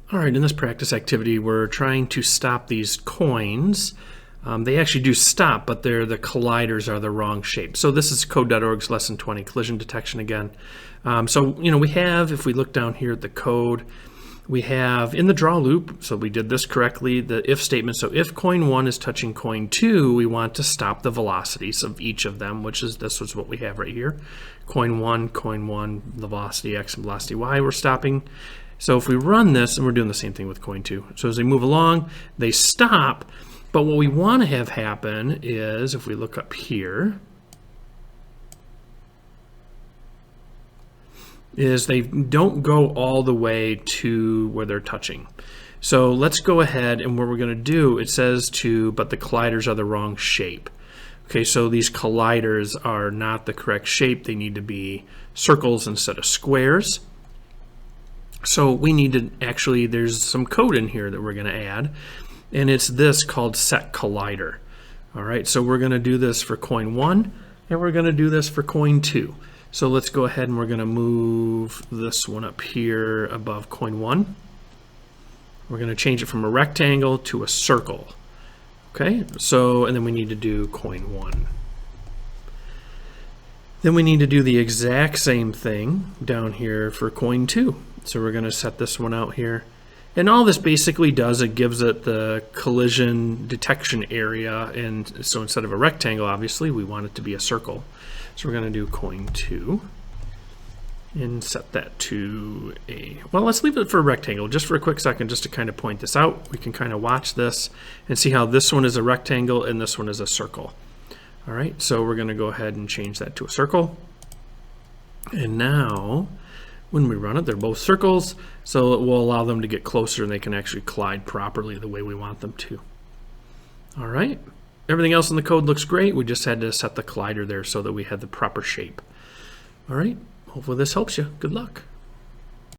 All right, in this practice activity, we're trying to stop these coins. They actually do stop, but the colliders are the wrong shape. So this is code.org's lesson 20, collision detection again. We have, if we look down here at the code, we have in the draw loop, so we did this correctly, the if statement. So if coin 1 is touching coin 2, we want to stop the velocities of each of them, which is this is what we have right here. Coin 1, the velocity x and velocity y, we're stopping. So if we run this, and we're doing the same thing with coin 2. So as they move along, they stop. But what we want to have happen is, if we look up here, is they don't go all the way to where they're touching. So let's go ahead, and what we're going to do, it says but the colliders are the wrong shape. Okay, so these colliders are not the correct shape. They need to be circles instead of squares. So we need to actually, there's some code in here that we're going to add, and it's this called set collider. All right, so we're going to do this for coin 1, and we're going to do this for coin 2. So let's go ahead and we're going to move this one up here above coin 1. We're going to change it from a rectangle to a circle. Okay, so, and then we need to do coin 1. Then we need to do the exact same thing down here for coin 2. So we're going to set this one out here. And all this basically does, it gives it the collision detection area. And so instead of a rectangle, obviously, we want it to be a circle. So we're going to do coin 2 and set that to well, let's leave it for a rectangle just for a quick second, just to kind of point this out. We can kind of watch this and see how this one is a rectangle and this one is a circle. All right, so we're going to go ahead and change that to a circle. And now, when we run it, they're both circles, so it will allow them to get closer and they can actually collide properly the way we want them to. All right, everything else in the code looks great. We just had to set the collider there so that we had the proper shape. All right, hopefully this helps you. Good luck.